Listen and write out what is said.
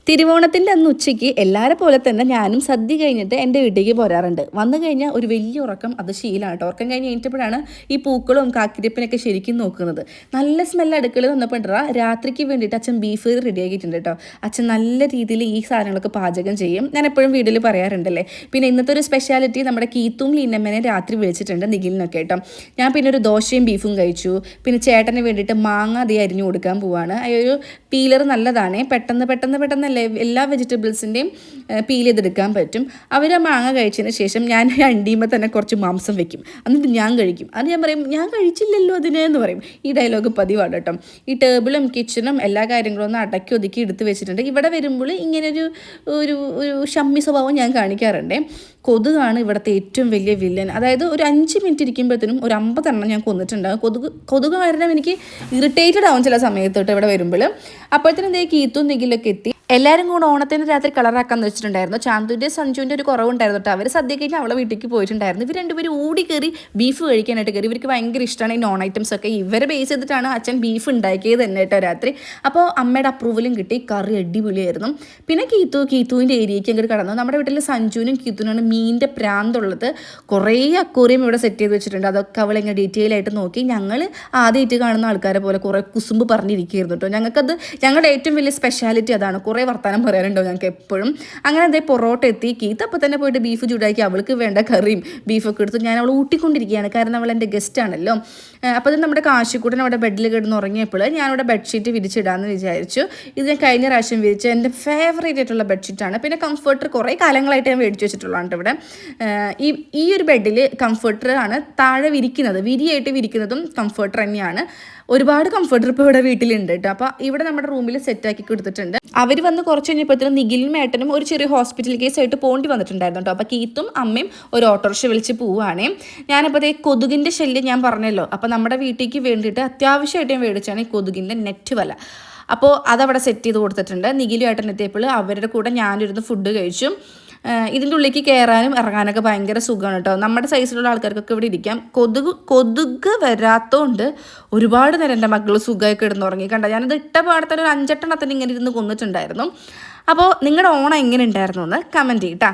തിരുവോണത്തിൻ്റെ അന്ന് ഉച്ചയ്ക്ക് എല്ലാവരെ പോലെ തന്നെ ഞാനും സദ്യ കഴിഞ്ഞിട്ട് എൻ്റെ വീട്ടിലേക്ക് പോരാറുണ്ട്. വന്നു കഴിഞ്ഞാൽ ഒരു വലിയ ഉറക്കം അത് ശീലമാണ് കേട്ടോ. ഉറക്കം കഴിഞ്ഞ് കഴിഞ്ഞപ്പോഴാണ് ഈ പൂക്കളും കാക്കിരിപ്പിനൊക്കെ ശരിക്കും നോക്കുന്നത്. നല്ല സ്മെല്ല് അടുക്കളയിൽ വന്നപ്പോഴാ രാത്രിക്ക് വേണ്ടിയിട്ട് അച്ഛൻ ബീഫ് റെഡി ആക്കിയിട്ടുണ്ട് കേട്ടോ. അച്ഛൻ നല്ല രീതിയിൽ ഈ സാധനങ്ങളൊക്കെ പാചകം ചെയ്യും. ഞാൻ എപ്പോഴും വീട്ടിൽ പറയാറുണ്ടല്ലേ. പിന്നെ ഇന്നത്തെ ഒരു സ്പെഷ്യാലിറ്റി നമ്മുടെ കീത്തും ലീനമ്മനെ രാത്രി വിളിച്ചിട്ടുണ്ട് നിഖിലിനൊക്കെ കേട്ടോ. ഞാൻ പിന്നെ ഒരു ദോശയും ബീഫും കഴിച്ചു. പിന്നെ ചേട്ടന് വേണ്ടിയിട്ട് മാങ്ങ അതേ അരിഞ്ഞു കൊടുക്കാൻ പോവാണ്. ഒരു പീലർ നല്ലതാണ്. പെട്ടെന്ന് എല്ലാ വെജിറ്റബിൾസിൻ്റെയും പീൽ ചെയ്തെടുക്കാൻ പറ്റും. അവർ ആ മാങ്ങ കഴിച്ചതിന് ശേഷം ഞാൻ അണ്ടിയുമ്പോൾ തന്നെ കുറച്ച് മാംസം വെക്കും, എന്നിട്ട് ഞാൻ കഴിക്കും. അത് ഞാൻ പറയും ഞാൻ കഴിച്ചില്ലല്ലോ അതിനെന്ന് പറയും. ഈ ഡയലോഗ് പതിവാണ് കേട്ടോ. ഈ ടേബിളും കിച്ചണും എല്ലാ കാര്യങ്ങളും ഒന്ന് അടക്കി ഒതുക്കി എടുത്ത് വെച്ചിട്ടുണ്ട്. ഇവിടെ വരുമ്പോൾ ഇങ്ങനൊരു ഒരു ഒരു ഷമ്മി സ്വഭാവം ഞാൻ കാണിക്കാറുണ്ട്. കൊതുകാണ് ഇവിടുത്തെ ഏറ്റവും വലിയ വില്ലൻ. അതായത് ഒരു 5 മിനിറ്റ് ഇരിക്കുമ്പോഴത്തേനും ഒരു 50 എണ്ണം ഞാൻ കൊന്നിട്ടുണ്ടാകും. കൊതുക് കാരണം എനിക്ക് ഇറിറ്റേറ്റഡ് ആവും ചില സമയത്ത് തൊട്ട് ഇവിടെ വരുമ്പോൾ. അപ്പോഴത്തേനും എന്തേ കീത്തും നിഖിലൊക്കെ എത്തി. എല്ലാവരും കൂടെ ഓണത്തിന് രാത്രി കളറാക്കാന്ന് വെച്ചിട്ടുണ്ടായിരുന്നു. ചാന്തുവിൻ്റെ സഞ്ജുവിൻ്റെ ഒരു കുറവുണ്ടായിരുന്നു കേട്ടോ. അവർ സദ്യ കഴിഞ്ഞ് അവളെ വീട്ടിലേക്ക് പോയിട്ടുണ്ടായിരുന്നു. ഇവർ രണ്ടുപേരും ഓടി കയറി ബീഫ് കഴിക്കാനായിട്ട് കയറി. ഇവർക്ക് ഭയങ്കര ഇഷ്ടമാണ് ഈ നോൺ ഐറ്റംസ് ഒക്കെ. ഇവരെ ബേസ് ചെയ്തിട്ടാണ് അച്ഛൻ ബീഫ് ഉണ്ടാക്കിയത് തന്നെ കേട്ടോ രാത്രി. അപ്പോൾ അമ്മയുടെ അപ്രൂവലും കിട്ടി. കറി അടിപൊളിയായിരുന്നു. പിന്നെ കീത്തുവിൻ്റെ ഏരിയയ്ക്ക് അങ്ങോട്ട് കടന്നു. നമ്മുടെ വീട്ടിൽ സഞ്ജുവിനും കീത്തുവിനാണ് മീനിൻ്റെ പ്രാന്തുള്ളത്. കുറേ അക്വേറിയം ഇവിടെ സെറ്റ് ചെയ്ത് വെച്ചിട്ടുണ്ട്. അതൊക്കെ അവളിങ്ങനെ ഡീറ്റെയിൽ ആയിട്ട് നോക്കി. ഞങ്ങൾ ആദ്യമായിട്ട് കാണുന്ന ആൾക്കാരെ പോലെ കുറേ കുസുമ്പ് പറഞ്ഞിരിക്കുകയായിരുന്നു കേട്ടോ. ഞങ്ങളുടെ ഏറ്റവും വലിയ സ്പെഷ്യാലിറ്റി അതാണ്. കുറേ വർത്തമാനം പറയാറുണ്ടോ ഞങ്ങൾക്ക് എപ്പോഴും. അങ്ങനെ അതേ പൊറോട്ട എത്തി. കീത്ത് അപ്പോൾ തന്നെ പോയിട്ട് ബീഫ് ചൂടാക്കി അവൾക്ക് വേണ്ട കറിയും ബീഫൊക്കെ എടുത്ത് ഞാൻ അവൾ ഊട്ടിക്കൊണ്ടിരിക്കുകയാണ്. കാരണം അവൾ എൻ്റെ ഗസ്റ്റ് ആണല്ലോ. അപ്പോൾ അത് നമ്മുടെ കാശിക്കൂടൻ അവിടെ ബെഡിൽ കിടന്ന് ഉറങ്ങിയപ്പോൾ ഞാനവിടെ ബെഡ്ഷീറ്റ് വിരിച്ചിടാമെന്ന് വിചാരിച്ചു. ഇത് ഞാൻ കഴിഞ്ഞ പ്രാവശ്യം വിരിച്ച എൻ്റെ ഫേവറേറ്റ് ആയിട്ടുള്ള ബെഡ്ഷീറ്റാണ്. പിന്നെ കംഫർട്ടർ കുറേ കാലങ്ങളായിട്ട് ഞാൻ മേടിച്ച് വെച്ചിട്ടുള്ളതാണ് ഇവിടെ. ഈ ഒരു ബെഡിൽ കംഫർട്ടർ ആണ് താഴെ വിരിക്കുന്നത്. വിരിയായിട്ട് വിരിക്കുന്നതും കംഫർട്ടർ തന്നെയാണ്. ഒരുപാട് കംഫർട്ടർ ഇപ്പോൾ ഇവിടെ വീട്ടിലുണ്ട് കേട്ടോ. അപ്പോൾ ഇവിടെ നമ്മുടെ റൂമിൽ സെറ്റാക്കി കൊടുത്തിട്ടുണ്ട്. അവർ വന്ന് കുറച്ച് കഴിഞ്ഞപ്പോഴത്തേനും നിഖിലും ഏട്ടനും ഒരു ചെറിയ ഹോസ്പിറ്റൽ കേസായിട്ട് പോണ്ടി വന്നിട്ടുണ്ടായിരുന്നു കേട്ടോ. അപ്പോൾ കീത്തും അമ്മയും ഒരു ഓട്ടോറിക്ഷ വിളിച്ച് പോവുകയാണേ. ഞാനപ്പോൾ അതേ കൊതുകിൻ്റെ ശല്യം ഞാൻ പറഞ്ഞല്ലോ. അപ്പോൾ നമ്മുടെ വീട്ടിലേക്ക് വേണ്ടിയിട്ട് അത്യാവശ്യമായിട്ട് ഞാൻ മേടിച്ചാണ് ഈ കൊതുകിൻ്റെ നെറ്റ് വല. അപ്പോൾ അതവിടെ സെറ്റ് ചെയ്ത് കൊടുത്തിട്ടുണ്ട്. നിഖിലും ഏട്ടൻ എത്തിയപ്പോൾ അവരുടെ കൂടെ ഞാനിരുന്ന് ഫുഡ് കഴിച്ചു. ഇതിൻ്റെ ഉള്ളിലേക്ക് കയറാനും ഇറങ്ങാനൊക്കെ ഭയങ്കര സുഖമാണ് കേട്ടോ. നമ്മുടെ സൈസിലുള്ള ആൾക്കാർക്കൊക്കെ ഇവിടെ ഇരിക്കാം. കൊതുക് വരാത്തതുകൊണ്ട് ഒരുപാട് നേരം എൻ്റെ മക്കൾ സുഖമായി കിടന്നുറങ്ങി കണ്ട. ഞാനത് ഇട്ട പാടത്തന്നെ ഒരു 5-8 എണ്ണത്തിന് ഇങ്ങനെ ഇരുന്ന് കൊന്നിട്ടുണ്ടായിരുന്നു. അപ്പോൾ നിങ്ങളുടെ ഓണം എങ്ങനെ ഉണ്ടായിരുന്നു എന്ന് കമൻറ്റ് ചെയ്യട്ടാ.